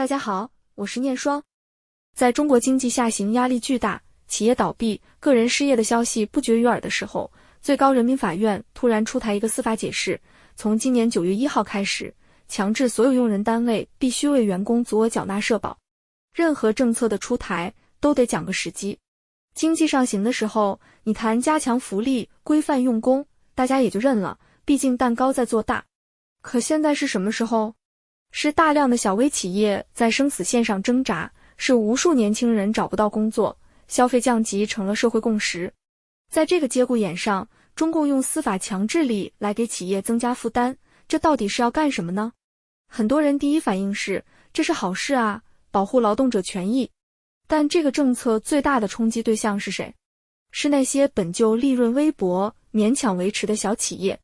大家好，我是念双。在中国经济下行压力巨大，企业倒闭、个人失业的消息不绝于耳的时候，最高人民法院突然出台一个司法解释，从今年9月1号开始，强制所有用人单位必须为员工足额缴纳社保。任何政策的出台都得讲个时机。经济上行的时候，你谈加强福利、规范用工，大家也就认了，毕竟蛋糕在做大。可现在是什么时候？是大量的小微企业在生死线上挣扎，是无数年轻人找不到工作，消费降级成了社会共识。在这个节骨眼上，中共用司法强制力来给企业增加负担，这到底是要干什么呢？很多人第一反应是，这是好事啊，保护劳动者权益。但这个政策最大的冲击对象是谁？是那些本就利润微薄、勉强维持的小企业。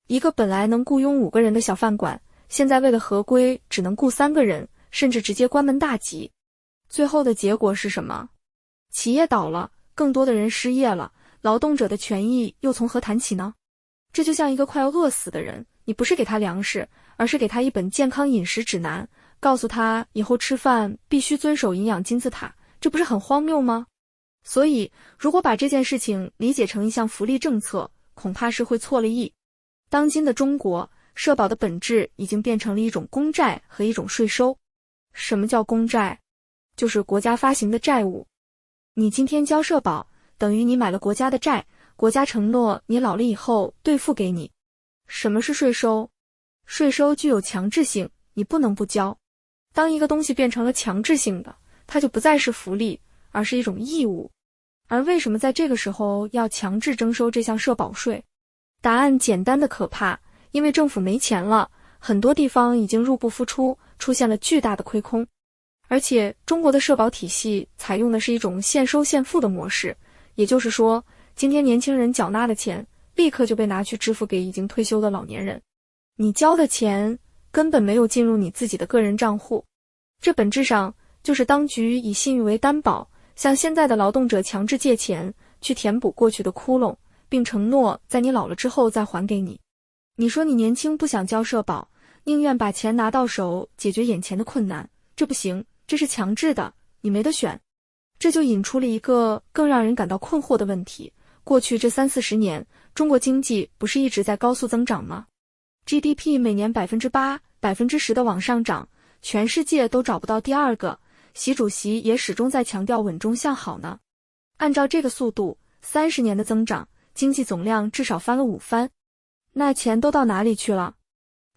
一个本来能雇佣5个人的小饭馆，现在为了合规只能雇3个人，甚至直接关门大吉。最后的结果是什么？企业倒了，更多的人失业了，劳动者的权益又从何谈起呢？这就像一个快要饿死的人，你不是给他粮食，而是给他一本健康饮食指南，告诉他以后吃饭必须遵守营养金字塔，这不是很荒谬吗？所以，如果把这件事情理解成一项福利政策，恐怕是会错了意。当今的中国，社保的本质已经变成了一种公债和一种税收。什么叫公债？就是国家发行的债务。你今天交社保，等于你买了国家的债，国家承诺你老了以后兑付给你。什么是税收？税收具有强制性，你不能不交。当一个东西变成了强制性的，它就不再是福利，而是一种义务。而为什么在这个时候要强制征收这项社保税？答案简单的可怕，因为政府没钱了，很多地方已经入不敷出，出现了巨大的亏空。而且中国的社保体系采用的是一种现收现付的模式，也就是说，今天年轻人缴纳的钱立刻就被拿去支付给已经退休的老年人，你交的钱根本没有进入你自己的个人账户。这本质上就是当局以信誉为担保，向现在的劳动者强制借钱，去填补过去的窟窿，并承诺在你老了之后再还给你。你说你年轻不想交社保，宁愿把钱拿到手解决眼前的困难，这不行，这是强制的，你没得选。这就引出了一个更让人感到困惑的问题，过去这30-40年，中国经济不是一直在高速增长吗？ GDP 每年8%、10%的往上涨，全世界都找不到第二个，习主席也始终在强调稳中向好呢。按照这个速度，30年的增长，经济总量至少翻了5番。那钱都到哪里去了？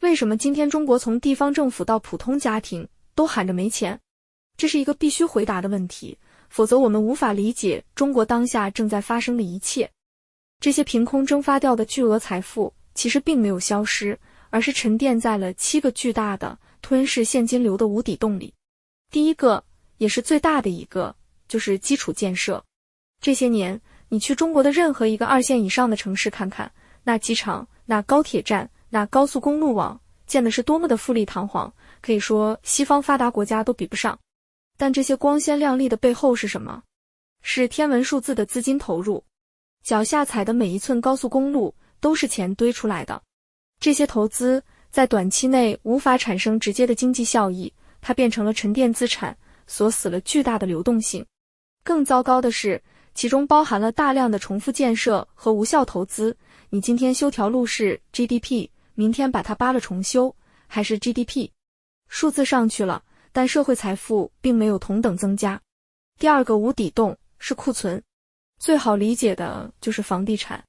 为什么今天中国从地方政府到普通家庭都喊着没钱？这是一个必须回答的问题，否则我们无法理解中国当下正在发生的一切。这些凭空蒸发掉的巨额财富其实并没有消失，而是沉淀在了7个巨大的吞噬现金流的无底洞里。第一个，也是最大的一个，就是基础建设。这些年，你去中国的任何一个2线以上的城市看看，那机场、那高铁站、那高速公路网建的是多么的富丽堂皇，可以说西方发达国家都比不上。但这些光鲜亮丽的背后是什么？是天文数字的资金投入。脚下踩的每一寸高速公路都是钱堆出来的。这些投资在短期内无法产生直接的经济效益，它变成了沉淀资产，锁死了巨大的流动性。更糟糕的是，其中包含了大量的重复建设和无效投资。你今天修条路是 GDP， 明天把它扒了重修，还是 GDP。 数字上去了，但社会财富并没有同等增加。第二个无底洞是库存。最好理解的就是房地产。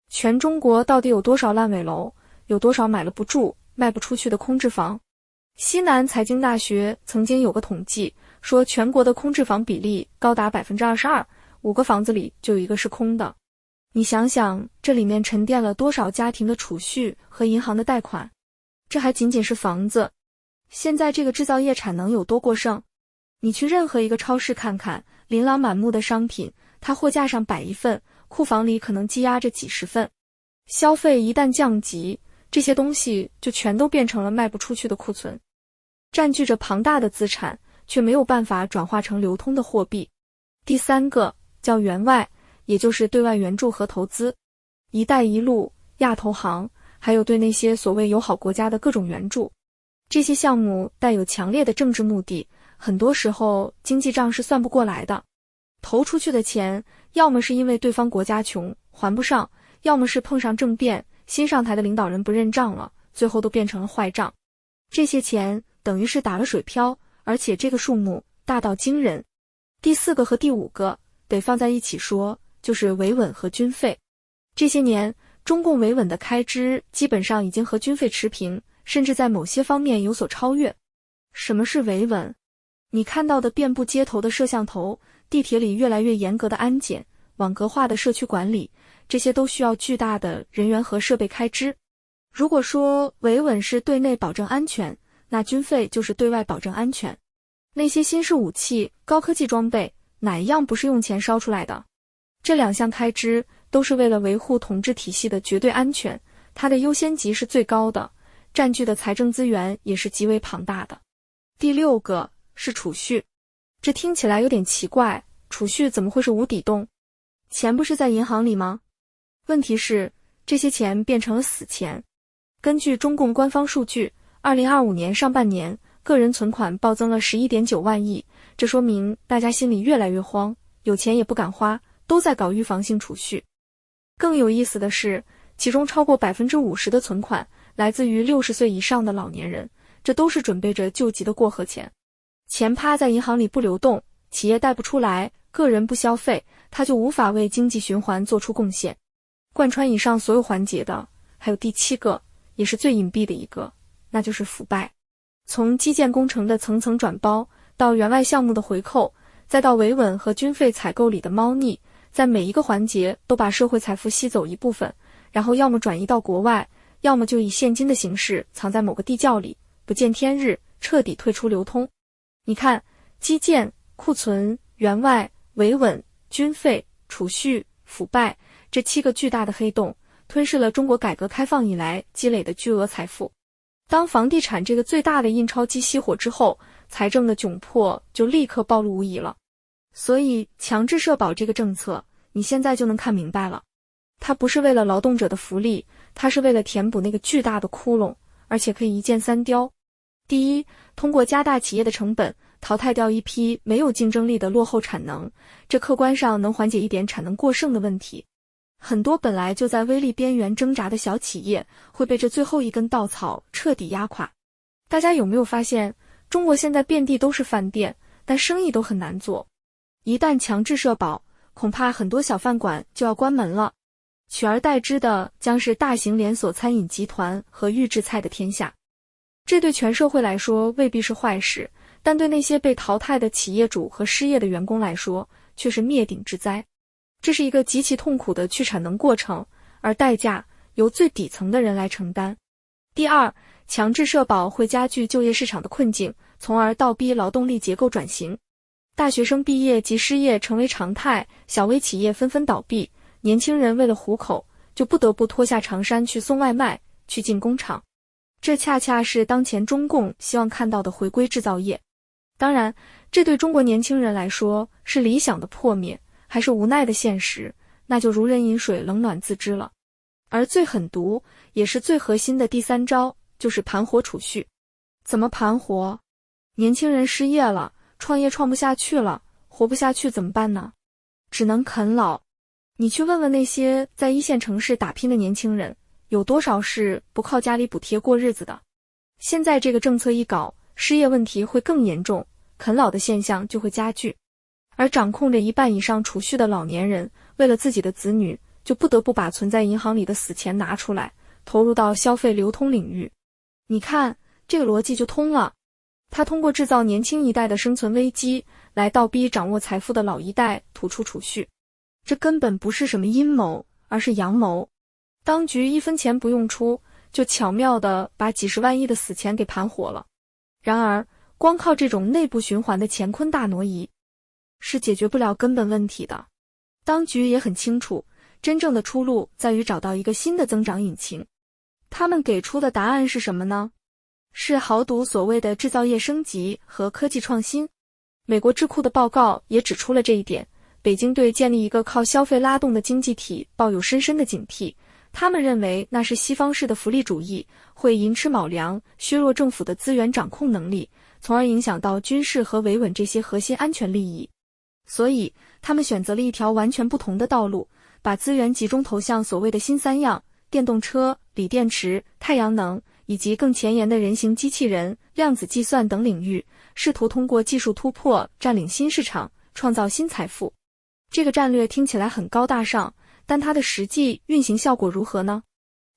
全中国到底有多少烂尾楼？有多少买了不住、卖不出去的空置房？西南财经大学曾经有个统计，说全国的空置房比例高达 22%，5个房子里就有1个是空的。你想想，这里面沉淀了多少家庭的储蓄和银行的贷款？这还仅仅是房子。现在这个制造业产能有多过剩？你去任何一个超市看看，琳琅满目的商品，它货架上摆一份，库房里可能积压着几十份。消费一旦降级，这些东西就全都变成了卖不出去的库存，占据着庞大的资产，却没有办法转化成流通的货币。第三个叫援外，也就是对外援助和投资。一带一路、亚投行，还有对那些所谓友好国家的各种援助。这些项目带有强烈的政治目的，很多时候经济账是算不过来的。投出去的钱，要么是因为对方国家穷还不上，要么是碰上政变，新上台的领导人不认账了，最后都变成了坏账。这些钱等于是打了水漂，而且这个数目大到惊人。第4个和第5个得放在一起说，就是维稳和军费。这些年，中共维稳的开支基本上已经和军费持平，甚至在某些方面有所超越。什么是维稳？你看到的遍布街头的摄像头，地铁里越来越严格的安检，网格化的社区管理，这些都需要巨大的人员和设备开支。如果说维稳是对内保证安全，那军费就是对外保证安全。那些新式武器、高科技装备，哪一样不是用钱烧出来的？这2项开支都是为了维护统治体系的绝对安全，它的优先级是最高的，占据的财政资源也是极为庞大的。第6个是储蓄。这听起来有点奇怪，储蓄怎么会是无底洞？钱不是在银行里吗？问题是，这些钱变成了死钱。根据中共官方数据，2025年上半年个人存款暴增了 11.9 万亿，这说明大家心里越来越慌，有钱也不敢花，都在搞预防性储蓄。更有意思的是，其中超过 50% 的存款来自于60岁以上的老年人，这都是准备着救急的过河钱。钱趴在银行里不流动，企业贷不出来，个人不消费，他就无法为经济循环做出贡献。贯穿以上所有环节的，还有第7个，也是最隐蔽的一个，那就是腐败。从基建工程的层层转包，到援外项目的回扣，再到维稳和军费采购里的猫腻，在每一个环节都把社会财富吸走一部分，然后要么转移到国外，要么就以现金的形式藏在某个地窖里，不见天日，彻底退出流通。你看，基建、库存、援外、维稳、军费、储蓄、腐败，这7个巨大的黑洞，吞噬了中国改革开放以来积累的巨额财富。当房地产这个最大的印钞机熄火之后，财政的窘迫就立刻暴露无遗了。所以强制社保这个政策，你现在就能看明白了，它不是为了劳动者的福利，它是为了填补那个巨大的窟窿，而且可以一箭3雕。第一，通过加大企业的成本，淘汰掉一批没有竞争力的落后产能，这客观上能缓解一点产能过剩的问题。很多本来就在微利边缘挣扎的小企业，会被这最后一根稻草彻底压垮。大家有没有发现，中国现在遍地都是饭店，但生意都很难做。一旦强制社保，恐怕很多小饭馆就要关门了，取而代之的将是大型连锁餐饮集团和预制菜的天下。这对全社会来说未必是坏事，但对那些被淘汰的企业主和失业的员工来说，却是灭顶之灾。这是一个极其痛苦的去产能过程，而代价由最底层的人来承担。第二，强制社保会加剧就业市场的困境，从而倒逼劳动力结构转型。大学生毕业即失业成为常态，小微企业纷纷倒闭，年轻人为了糊口，就不得不脱下长衫去送外卖，去进工厂。这恰恰是当前中共希望看到的回归制造业。当然，这对中国年轻人来说是理想的破灭，还是无奈的现实，那就如人饮水，冷暖自知了。而最狠毒也是最核心的第3招，就是盘活储蓄。怎么盘活？年轻人失业了，创业创不下去了，活不下去怎么办呢？只能啃老。你去问问那些在1线城市打拼的年轻人，有多少是不靠家里补贴过日子的？现在这个政策一搞，失业问题会更严重，啃老的现象就会加剧。而掌控着1半以上储蓄的老年人，为了自己的子女，就不得不把存在银行里的死钱拿出来，投入到消费流通领域。你看，这个逻辑就通了。他通过制造年轻一代的生存危机，来倒逼掌握财富的老一代吐出储蓄。这根本不是什么阴谋，而是阳谋。当局1分钱不用出，就巧妙地把几十万亿的死钱给盘活了。然而，光靠这种内部循环的乾坤大挪移，是解决不了根本问题的。当局也很清楚，真正的出路在于找到一个新的增长引擎。他们给出的答案是什么呢？是豪赌所谓的制造业升级和科技创新。美国智库的报告也指出了这一点。北京对建立一个靠消费拉动的经济体抱有深深的警惕，他们认为那是西方式的福利主义，会寅吃卯粮，削弱政府的资源掌控能力，从而影响到军事和维稳这些核心安全利益。所以，他们选择了一条完全不同的道路，把资源集中投向所谓的新三样：电动车、锂电池、太阳能，以及更前沿的人形机器人、量子计算等领域，试图通过技术突破占领新市场，创造新财富。这个战略听起来很高大上，但它的实际运行效果如何呢？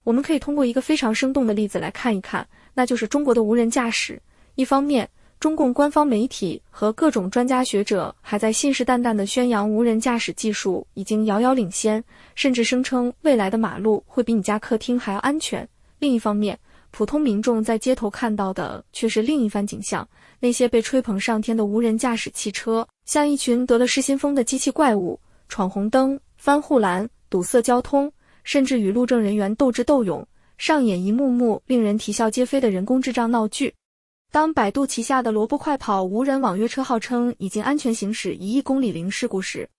我们可以通过一个非常生动的例子来看一看，那就是中国的无人驾驶。一方面，中共官方媒体和各种专家学者还在信誓旦旦地宣扬无人驾驶技术已经遥遥领先，甚至声称未来的马路会比你家客厅还要安全。另一方面，普通民众在街头看到的却是另一番景象，那些被吹捧上天的无人驾驶汽车，像一群得了失心疯的机器怪物，闯红灯、翻护栏、堵塞交通，甚至与路政人员斗智斗勇，上演一幕幕令人啼笑皆非的人工智障闹剧。当百度旗下的萝卜快跑无人网约车号称已经安全行驶1亿公里零事故时，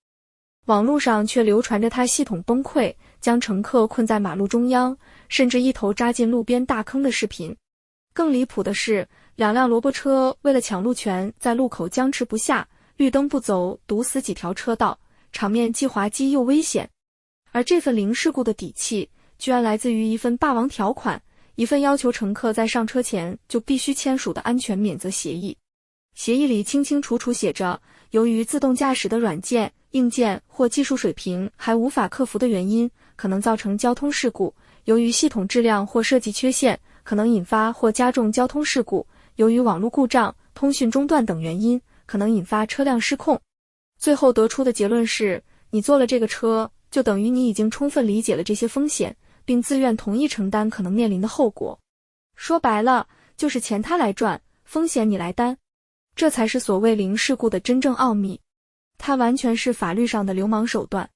网络上却流传着它系统崩溃，将乘客困在马路中央，甚至一头扎进路边大坑的视频。更离谱的是，2辆萝卜车为了抢路权，在路口僵持不下，绿灯不走，堵死几条车道，场面既滑稽又危险。而这份零事故的底气，居然来自于一份霸王条款，一份要求乘客在上车前就必须签署的安全免责协议。协议里清清楚楚写着，由于自动驾驶的软件、硬件或技术水平还无法克服的原因，可能造成交通事故；由于系统质量或设计缺陷，可能引发或加重交通事故；由于网络故障、通讯中断等原因，可能引发车辆失控。最后得出的结论是，你坐了这个车，就等于你已经充分理解了这些风险，并自愿同意承担可能面临的后果。说白了，就是钱他来赚，风险你来担。这才是所谓零事故的真正奥秘，它完全是法律上的流氓手段。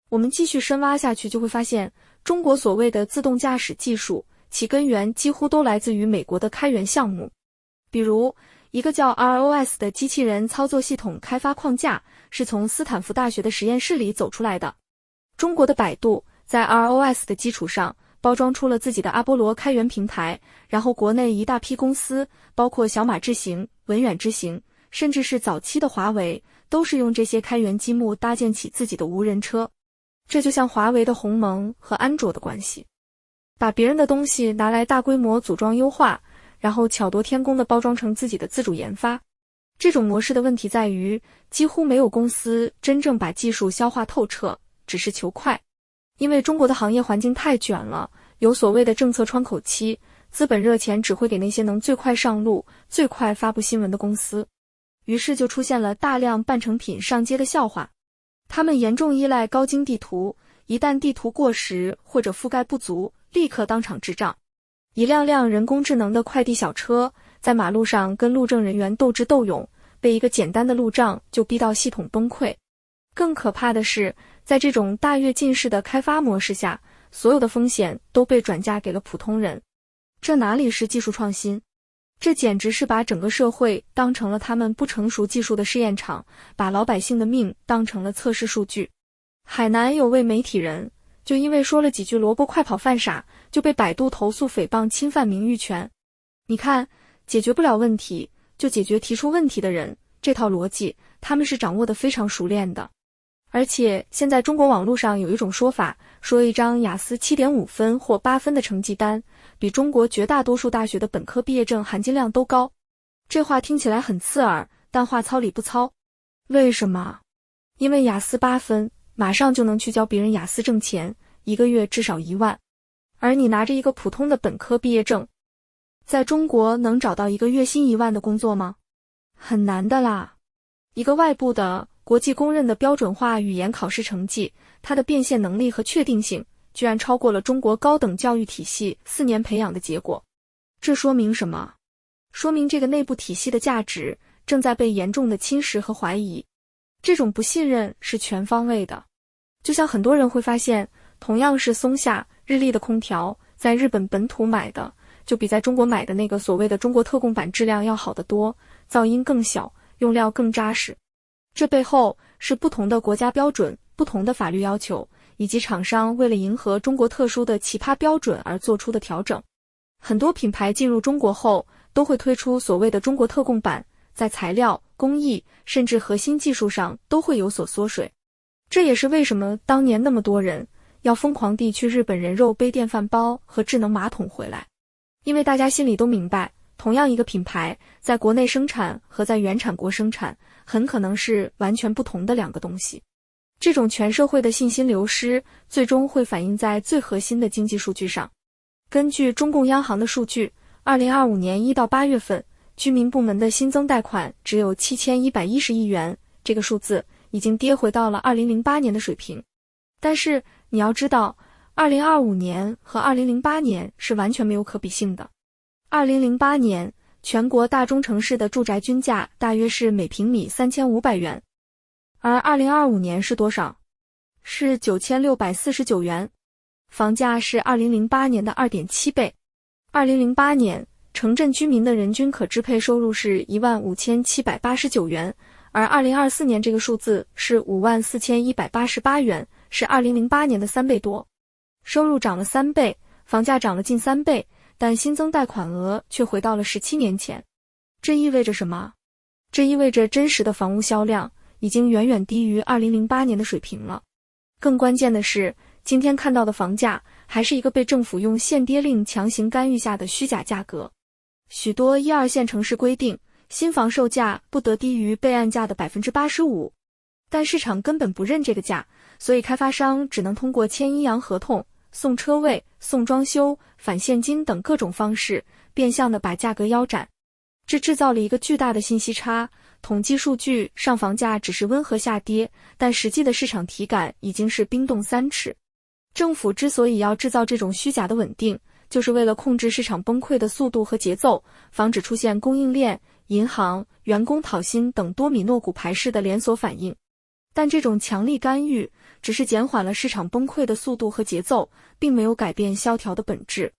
我们继续深挖下去，就会发现，中国所谓的自动驾驶技术，其根源几乎都来自于美国的开源项目。比如，一个叫 ROS 的机器人操作系统开发框架，是从斯坦福大学的实验室里走出来的。中国的百度在 ROS 的基础上包装出了自己的阿波罗开源平台，然后国内一大批公司，包括小马智行、文远智行，甚至是早期的华为，都是用这些开源积木搭建起自己的无人车。这就像华为的鸿蒙和安卓的关系，把别人的东西拿来大规模组装优化，然后巧夺天工地包装成自己的自主研发。这种模式的问题在于，几乎没有公司真正把技术消化透彻，只是求快。因为中国的行业环境太卷了，有所谓的政策窗口期，资本热钱只会给那些能最快上路、最快发布新闻的公司。于是就出现了大量半成品上街的笑话。他们严重依赖高精地图，一旦地图过时或者覆盖不足，立刻当场智障。一辆辆人工智能的快递小车在马路上跟路政人员斗智斗勇，被一个简单的路障就逼到系统崩溃。更可怕的是，在这种大跃进式的开发模式下，所有的风险都被转嫁给了普通人。这哪里是技术创新？这简直是把整个社会当成了他们不成熟技术的试验场，把老百姓的命当成了测试数据。海南有位媒体人，就因为说了几句萝卜快跑犯傻，就被百度投诉诽谤侵犯名誉权。你看，解决不了问题，就解决提出问题的人，这套逻辑，他们是掌握得非常熟练的。而且现在中国网络上有一种说法，说一张雅思 7.5 分或8分的成绩单，比中国绝大多数大学的本科毕业证含金量都高。这话听起来很刺耳，但话糙理不糙。为什么？因为雅思8分，马上就能去教别人雅思挣钱，1个月至少1万。而你拿着一个普通的本科毕业证，在中国能找到一个月薪1万的工作吗？很难的啦。一个外部的国际公认的标准化语言考试成绩，它的变现能力和确定性居然超过了中国高等教育体系4年培养的结果。这说明什么？说明这个内部体系的价值正在被严重的侵蚀和怀疑。这种不信任是全方位的。就像很多人会发现，同样是松下、日立的空调，在日本本土买的就比在中国买的那个所谓的中国特供版质量要好得多，噪音更小，用料更扎实。这背后是不同的国家标准、不同的法律要求，以及厂商为了迎合中国特殊的奇葩标准而做出的调整。很多品牌进入中国后，都会推出所谓的中国特供版，在材料、工艺甚至核心技术上都会有所缩水。这也是为什么当年那么多人要疯狂地去日本人肉背电饭煲和智能马桶回来，因为大家心里都明白，同样一个品牌在国内生产和在原产国生产很可能是完全不同的两个东西。这种全社会的信心流失，最终会反映在最核心的经济数据上。根据中共央行的数据，2025年1到8月份，居民部门的新增贷款只有7110亿元，这个数字已经跌回到了2008年的水平。但是你要知道，2025年和2008年是完全没有可比性的。2008年，全国大中城市的住宅均价大约是每平米3500元，而2025年是多少？是9649元。房价是2008年的 2.7 倍。2008年，城镇居民的人均可支配收入是15789元，而2024年这个数字是54188元，是2008年的3倍多。收入涨了3倍，房价涨了近3倍，但新增贷款额却回到了17年前。这意味着什么？这意味着真实的房屋销量已经远远低于2008年的水平了。更关键的是，今天看到的房价还是一个被政府用限跌令强行干预下的虚假价格。许多1、2线城市规定，新房售价不得低于备案价的 85%， 但市场根本不认这个价，所以开发商只能通过签阴阳合同、送车位、送装修、返现金等各种方式，变相的把价格腰斩。这制造了一个巨大的信息差，统计数据上房价只是温和下跌，但实际的市场体感已经是冰冻3尺。政府之所以要制造这种虚假的稳定，就是为了控制市场崩溃的速度和节奏，防止出现供应链、银行、员工讨薪等多米诺骨牌式的连锁反应。但这种强力干预只是减缓了市场崩溃的速度和节奏，并没有改变萧条的本质。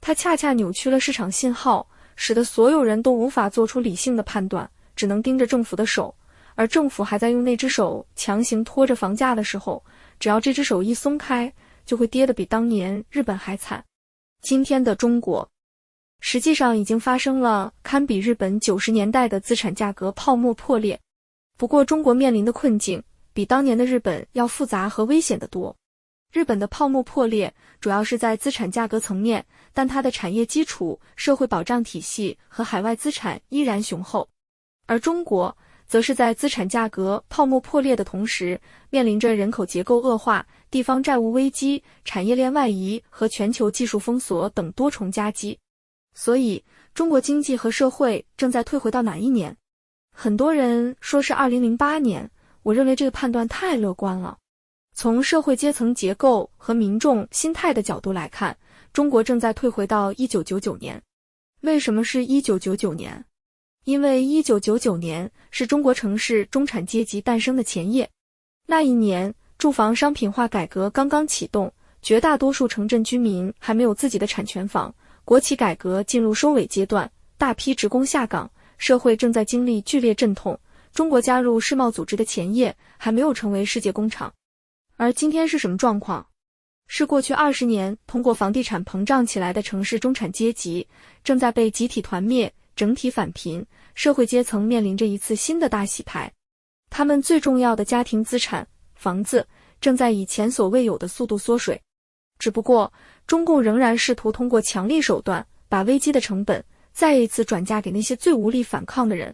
它恰恰扭曲了市场信号，使得所有人都无法做出理性的判断，只能盯着政府的手，而政府还在用那只手强行拖着房价的时候，只要这只手一松开，就会跌得比当年日本还惨。今天的中国实际上已经发生了堪比日本90年代的资产价格泡沫破裂。不过中国面临的困境比当年的日本要复杂和危险得多。日本的泡沫破裂主要是在资产价格层面，但它的产业基础、社会保障体系和海外资产依然雄厚。而中国则是在资产价格泡沫破裂的同时，面临着人口结构恶化、地方债务危机、产业链外移和全球技术封锁等多重夹击。所以，中国经济和社会正在退回到哪一年？很多人说是2008年，我认为这个判断太乐观了。从社会阶层结构和民众心态的角度来看，中国正在退回到1999年。为什么是1999年？因为1999年是中国城市中产阶级诞生的前夜。那一年，住房商品化改革刚刚启动，绝大多数城镇居民还没有自己的产权房，国企改革进入收尾阶段，大批职工下岗，社会正在经历剧烈阵痛。中国加入世贸组织的前夜，还没有成为世界工厂。而今天是什么状况？是过去20年通过房地产膨胀起来的城市中产阶级，正在被集体团灭，整体返贫，社会阶层面临着一次新的大洗牌。他们最重要的家庭资产房子正在以前所未有的速度缩水。只不过，中共仍然试图通过强力手段，把危机的成本再一次转嫁给那些最无力反抗的人。